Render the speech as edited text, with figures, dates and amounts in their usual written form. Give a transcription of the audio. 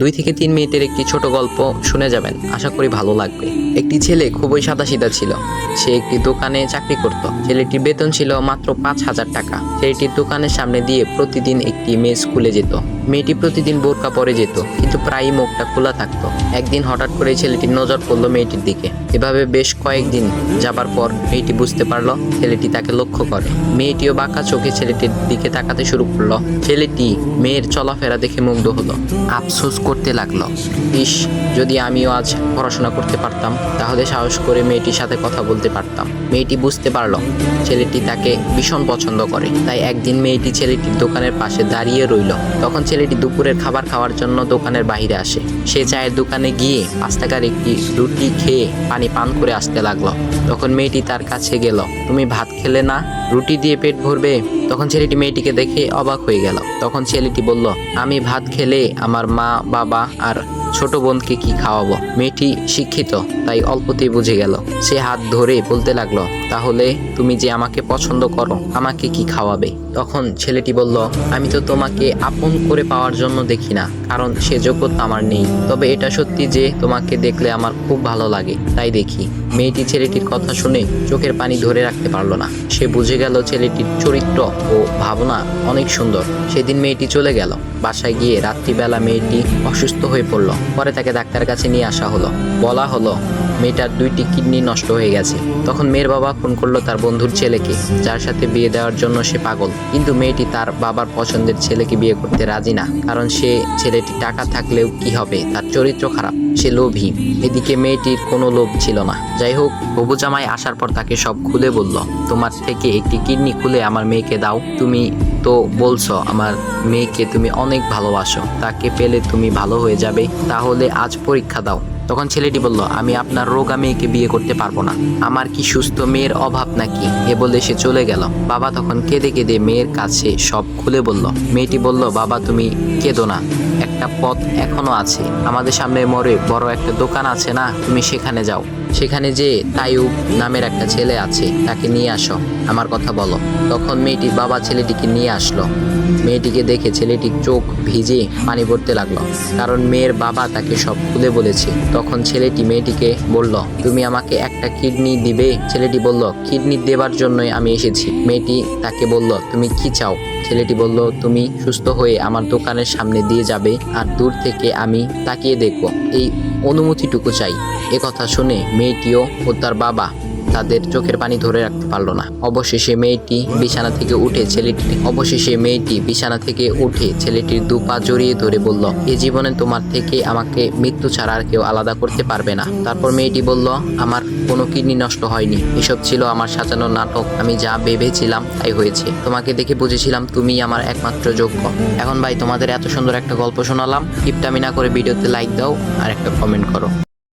2 থেকে 3 মিনিটের একটি ছোট গল্প শুনে যাবেন, আশা করি ভালো লাগবে। একটি ছেলে খুবই সাদাসিধা ছিল। সে একটি দোকানে চাকরি করত। ছেলেটির বেতন ছিল মাত্র 5,000 টাকা। ছেলেটির দোকানের সামনে দিয়ে প্রতিদিন একটি মেয়ে স্কুলে যেত। মেয়েটি প্রতিদিন বোরকা পরে যেত, কিন্তু প্রায়ই মুখটা খোলা থাকতো। একদিন হঠাৎ করে ছেলেটির নজর পড়লো মেয়েটির দিকে। এভাবে বেশ কয়েকদিন যাবার পর মেয়েটি বুঝতে পারলো ছেলেটি তাকে লক্ষ্য করে। মেয়েটিও বাঁকা চোখে ছেলেটির দিকে তাকাতে শুরু করলো। ছেলেটি মেয়ের চলাফেরা দেখে মুগ্ধ হলো। আফসোস করতে লাগলো, ইস, যদি আমিও আজ পড়াশোনা করতে পারতাম, তাহলে সাহস করে মেয়েটির সাথে কথা বলতে পারতাম। মেয়েটি বুঝতে পারলো ছেলেটি তাকে ভীষণ পছন্দ করে। তাই একদিন মেয়েটি ছেলেটির দোকানের পাশে দাঁড়িয়ে রইল। তখন ছেলেটি দুপুরের খাবার খাওয়ার জন্য দোকানের বাইরে আসে। সে চায়ের দোকানে গিয়ে 5 টাকার একটি রুটি খেয়ে পানি পান করে আসতে লাগলো। তখন মেয়েটি তার কাছে গেল। তুমি ভাত খেলে না, রুটি দিয়ে পেট ভরবে? তখন ছেলেটি মেয়েটিকে দেখে অবাক হয়ে গেল। তখন ছেলেটি বলল, আমি ভাত খেলে আমার মা, বাবা আর ছোট বোনকে কি খাওয়াবো? মেয়েটি শিক্ষিত, তাই অল্পতেই বুঝে গেল। সে হাত ধরে বলতে লাগলো, তাহলে তুমি যে আমাকে পছন্দ করো, আমাকে কি খাওয়াবে? তখন ছেলেটি বলল, আমি তো তোমাকে আপন করে পাওয়ার জন্য দেখি না, কারণ সে যোগ্যতা আমার নেই। তবে এটা সত্যি যে তোমাকে দেখলে আমার খুব ভালো লাগে, তাই দেখি। মেয়েটি ছেলেটির কথা শুনে চোখের পানি ধরে রাখতে পারলো না। সে বুঝে গেল ছেলেটির চরিত্র ও ভাবনা অনেক সুন্দর। সেদিন মেয়েটি চলে গেল। বাসায় গিয়ে রাত্রিবেলা মেয়েটি অসুস্থ হয়ে পড়ল। পরে তাকে ডাক্তারের কাছে নিয়ে আসা হলো। বলা হলো মেয়েটার 2টি কিডনি নষ্ট হয়ে গেছে। তখন মেয়ের বাবা ফোন করলো তার বন্ধুর ছেলেকে, যার সাথে বিয়ে দেওয়ার জন্য সে পাগল। কিন্তু মেয়েটি তার বাবার পছন্দের ছেলেকে বিয়ে করতে রাজি না, কারণ সে ছেলেটি টাকা থাকলেও কি হবে, তার চরিত্র খারাপ, সে লোভী। এদিকে মেয়েটির কোনো লোভ ছিল না। যাই হোক, হবু জামাই আসার পর তাকে সব খুলে বলল, তোমার থেকে একটি কিডনি খুলে আমার মেয়েকে দাও। তুমি তো বলছো আমার মেয়েকে তুমি অনেক ভালোবাসো, তাকে পেলে তুমি ভালো হয়ে যাবে, তাহলে আজ পরীক্ষা দাও। তখন ছেলেটি বলল, আমি আপনার রোগা মেয়েকে বিয়ে করতে পারবো না, আমার কি সুস্থ মেয়ের অভাব নাকি? এ বলে সে চলে গেল। বাবা তখন কেঁদে কেঁদে মেয়ের কাছে সব খুলে বলল। মেয়েটি বলল, বাবা তুমি কেঁদো না, একটা পথ এখনো আছে, আমাদের সামনে মোড়ে বড় একটা দোকান আছে না, তুমি সেখানে যাও। সেখানে যে তাইয়ুব নামের একটা ছেলে আছে, তাকে নিয়ে আসো, আমার কথা বলো। তখন মেয়েটির বাবা ছেলেটিকে নিয়ে আসলো। মেয়েটিকে দেখে ছেলেটির চোখ ভিজে পানি পড়তে লাগলো, কারণ মেয়ের বাবা তাকে সব খুলে বলেছে। তখন ছেলেটি মেয়েটিকে বলল, তুমি আমাকে একটা কিডনি দিবে? ছেলেটি বলল, কিডনি দেবার জন্যই আমি এসেছি। মেয়েটি তাকে বলল, তুমি কি চাও? ছেলেটি বলল, তুমি সুস্থ হয়ে আমার দোকানের সামনে দিয়ে যাবে, আর দূর থেকে আমি তাকিয়ে দেখব, এই অনুমতিটুকু চাই। এ কথা শুনে মেয়েটিও ও তার বাবা তাদের চোখের পানি ধরে রাখতে পারলো না। অবশেষে মেয়েটি বিছানা থেকে উঠে ছেলেটির 2 পা জড়িয়ে ধরে বলল, এ জীবনে তোমার থেকে আমাকে মৃত্যু ছাড়া আর কেউ আলাদা করতে পারবে না। তারপর মেয়েটি বলল, আমার কোনো কিডনি নষ্ট হয়নি, এসব ছিল আমার সাজানো নাটক, আমি যা ভেবেছিলাম তাই হয়েছে। তোমাকে দেখে বুঝেছিলাম তুমি আমার একমাত্র যোগ্য। এখন ভাই, তোমাদের এত সুন্দর একটা গল্প শোনালাম, কিপটামি না করে ভিডিওতে লাইক দাও আর একটা কমেন্ট করো।